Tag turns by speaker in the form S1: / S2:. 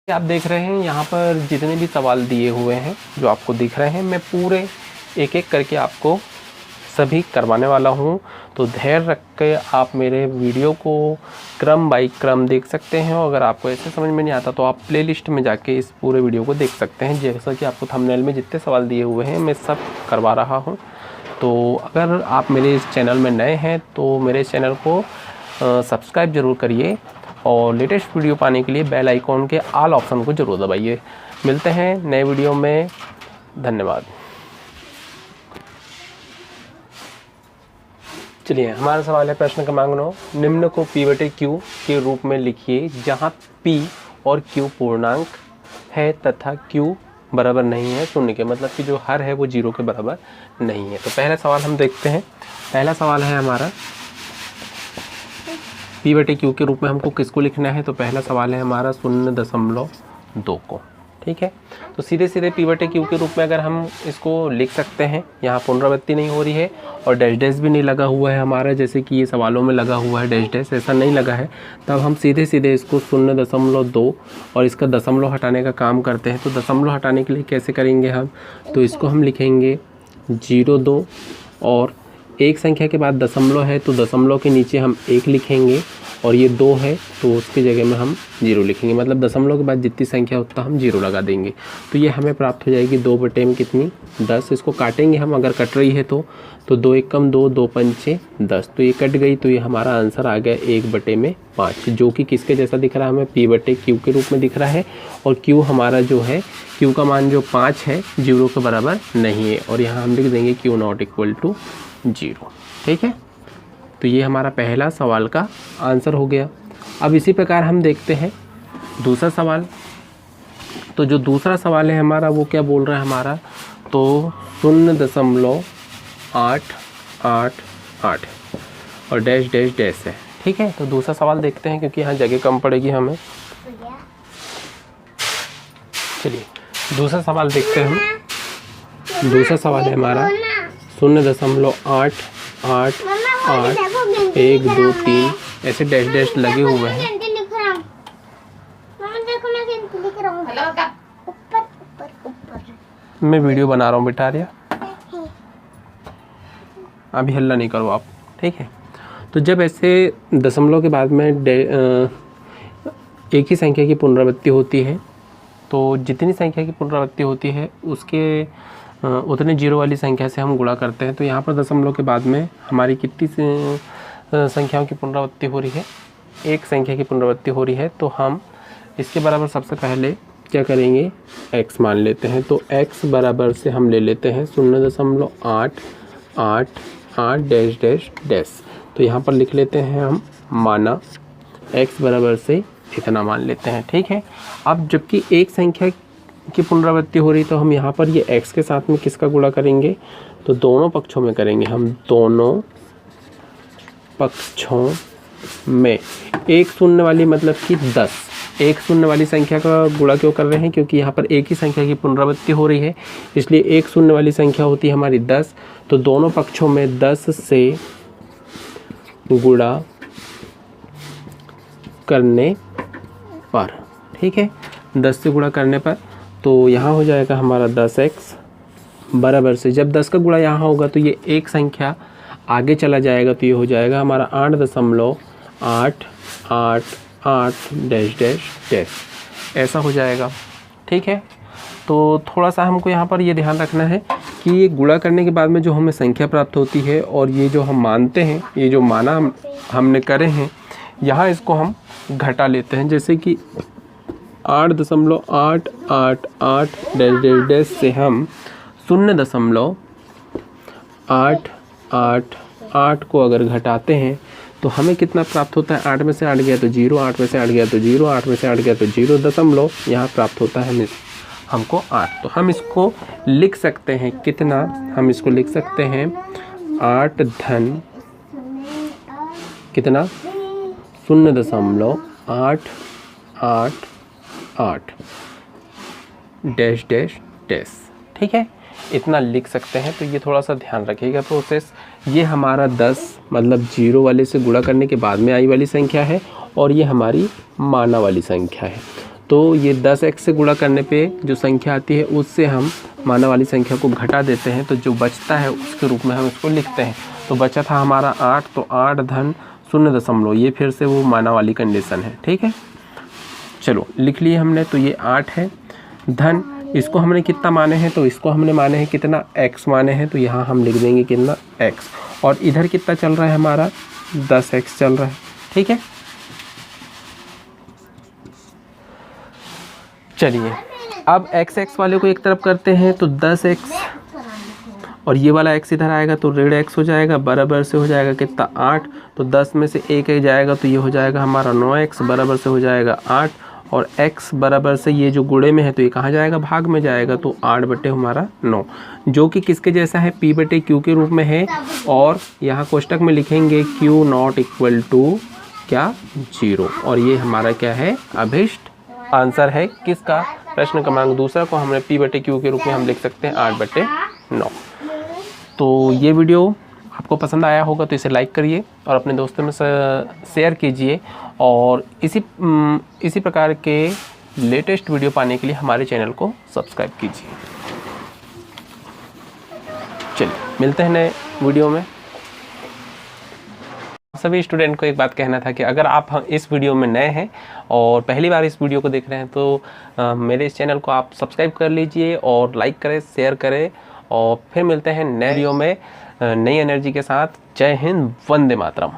S1: आप देख रहे हैं यहाँ पर जितने भी सवाल दिए हुए हैं जो आपको दिख रहे हैं, मैं पूरे एक एक करके आपको सभी करवाने वाला हूँ। तो धैर्य रख के आप मेरे वीडियो को क्रम बाई क्रम देख सकते हैं। और अगर आपको ऐसे समझ में नहीं आता तो आप प्लेलिस्ट में जाके इस पूरे वीडियो को देख सकते हैं। जैसा कि आपको थंबनेल में जितने सवाल दिए हुए हैं मैं सब करवा रहा हूँ। तो अगर आप मेरे इस चैनल में नए हैं तो मेरे चैनल को सब्सक्राइब ज़रूर करिए और लेटेस्ट वीडियो पाने के लिए बेल आइकॉन के ऑल ऑप्शन को ज़रूर दबाइए। मिलते हैं नए वीडियो में, धन्यवाद। चलिए, हमारा सवाल है प्रश्न क्रमांक 9, निम्न को P बटे Q के रूप में लिखिए जहां P और Q पूर्णांक है तथा Q बराबर नहीं है शून्य के, मतलब कि जो हर है वो 0 के बराबर नहीं है। तो पहला सवाल हम देखते हैं। पहला सवाल है हमारा P बटे Q के रूप में हमको किसको लिखना है। तो पहला सवाल है हमारा 0.2 को, ठीक है। तो सीधे सीधे P बटे Q के रूप में अगर हम इसको लिख सकते हैं, यहाँ पुनरावृत्ति नहीं हो रही है और डैश डैश भी नहीं लगा हुआ है हमारा, जैसे कि ये सवालों में लगा हुआ है डैश डैश, ऐसा नहीं लगा है। तब हम सीधे सीधे इसको 0.2 और इसका दशमलव हटाने का काम करते हैं। तो दशमलव हटाने के लिए कैसे करेंगे हम, तो इसको हम लिखेंगे 0.2 और एक संख्या के बाद दशमलव है तो दशमलव के नीचे हम 1 लिखेंगे और ये 2 है तो उसकी जगह में हम 0 लिखेंगे, मतलब दशमलव के बाद जितनी संख्या उतना हम 0 लगा देंगे। तो ये हमें प्राप्त हो जाएगी 2 बटे में कितनी 10। इसको काटेंगे हम, अगर कट रही है तो 2 एक कम 2, 2 पंचे 10, तो ये कट गई। तो ये हमारा आंसर आ गया 1 बटे में 5, जो कि किसके जैसा दिख रहा है, हमें P बटे Q के रूप में दिख रहा है। और Q हमारा जो है, Q का मान जो 5 है 0 के बराबर नहीं है, और यहाँ हम लिख देंगे Q नॉट इक्वल टू 0, ठीक है। तो ये हमारा पहला सवाल का आंसर हो गया। अब इसी प्रकार हम देखते हैं दूसरा सवाल। तो जो दूसरा सवाल है हमारा वो क्या बोल रहा है हमारा, तो 0.888 और डैश डैश डैश है, ठीक है। तो दूसरा सवाल देखते हैं क्योंकि यहाँ जगह कम पड़ेगी हमें। चलिए दूसरा सवाल देखते हैं हम। दूसरा सवाल है हमारा 0.888 1 2 3 ऐसे डैश डैश लगे हुए हैं। मैं वीडियो बना रहा हूँ बेटा, रिया अभी हल्ला नहीं करो आप, ठीक है। तो जब ऐसे दशमलव के बाद में एक ही संख्या की पुनरावृत्ति होती है तो जितनी संख्या की पुनरावृत्ति होती है उसके उतने 0 वाली संख्या से हम गुणा करते हैं। तो यहाँ पर दशमलव के बाद में हमारी कितनी संख्याओं की पुनरावृत्ति हो रही है, एक संख्या की पुनरावृत्ति हो रही है। तो हम इसके बराबर सबसे पहले क्या करेंगे, x मान लेते हैं। तो x बराबर से हम ले लेते हैं 0.888 डैश डैश डैश। तो यहाँ पर लिख लेते हैं हम माना x बराबर से इतना मान लेते हैं, ठीक है। अब जबकि एक संख्या की पुनरावृत्ति हो रही तो हम यहाँ पर ये x के साथ में किसका गुणा करेंगे, तो दोनों पक्षों में करेंगे हम, दोनों पक्षों में। एक शून्य वाली मतलब कि 10, एक शून्य वाली संख्या का गुणा क्यों कर रहे हैं, क्योंकि यहाँ पर एक ही संख्या की पुनरावृत्ति हो रही है, इसलिए एक शून्य वाली संख्या होती है हमारी 10। तो दोनों पक्षों में 10 से गुणा करने पर, ठीक है, 10 से गुणा करने पर। तो यहाँ हो जाएगा हमारा 10x बराबर से, जब 10 का गुणा यहाँ होगा तो ये एक संख्या आगे चला जाएगा तो ये हो जाएगा हमारा 8.888 डैश डैश डैश, ऐसा हो जाएगा, ठीक है। तो थोड़ा सा हमको यहाँ पर ये ध्यान रखना है कि ये गुणा करने के बाद में जो हमें संख्या प्राप्त होती है और ये जो हम मानते हैं, ये जो माना हमने करे हैं, यहाँ इसको हम घटा लेते हैं। जैसे कि 8.888 डैश डैश डैश से हम 0.888 को अगर घटाते हैं तो हमें कितना प्राप्त होता है, 8 में से 8 गया तो 0, 8 में से 8 गया तो 0, 8 में से 8 गया तो 0 दशमलव यहाँ प्राप्त होता है हमको 8। तो हम इसको लिख सकते हैं कितना, हम इसको लिख सकते हैं 8 धन कितना 0.888 डैश डैश डैश, ठीक है, इतना लिख सकते हैं। तो ये थोड़ा सा ध्यान रखिएगा प्रोसेस। ये हमारा 10 मतलब 0 वाले से गुणा करने के बाद में आई वाली संख्या है और ये हमारी माना वाली संख्या है। तो ये 10x से गुणा करने पे जो संख्या आती है उससे हम माना वाली संख्या को घटा देते हैं, तो जो बचता है उसके रूप में हम इसको लिखते हैं। तो बचा था हमारा 8, तो 8 धन 0 ये फिर से वो माना वाली कंडीशन है। ठीक है, चलो लिख लिए हमने। तो ये 8 है, धन इसको हमने कितना माने हैं, तो इसको हमने माने हैं कितना, x माने हैं, तो यहाँ हम लिख देंगे कितना x, और इधर कितना चल रहा है हमारा 10x चल रहा है। ठीक है, चलिए अब x वाले को एक तरफ करते हैं, तो 10x और ये वाला x इधर आएगा तो ऋण x हो जाएगा, बराबर से हो जाएगा कितना 8, तो 10 में से एक जाएगा तो ये हो जाएगा हमारा 9x, बराबर से हो जाएगा 8, और x बराबर से ये जो गुणे में है तो ये कहाँ जाएगा, भाग में जाएगा, तो 8 बटे हमारा 9, जो कि किसके जैसा है, p बटे q के रूप में है। और यहाँ कोष्टक में लिखेंगे q नॉट इक्वल टू क्या, 0, और ये हमारा क्या है, अभिष्ट आंसर है किसका, प्रश्न क्रमांक दूसरा को हमने p बटे q के रूप में हम लिख सकते हैं 8 बटे 9। तो ये वीडियो आपको पसंद आया होगा तो इसे लाइक करिए और अपने दोस्तों में शेयर कीजिए, और इसी प्रकार के लेटेस्ट वीडियो पाने के लिए हमारे चैनल को सब्सक्राइब कीजिए। चलिए मिलते हैं नए वीडियो में। सभी स्टूडेंट को एक बात कहना था कि अगर आप इस वीडियो में नए हैं और पहली बार इस वीडियो को देख रहे हैं तो मेरे इस चैनल को आप सब्सक्राइब कर लीजिए और लाइक करें, शेयर करें, और फिर मिलते हैं नए वीडियो में नई एनर्जी के साथ। जय हिंद, वंदे मातरम।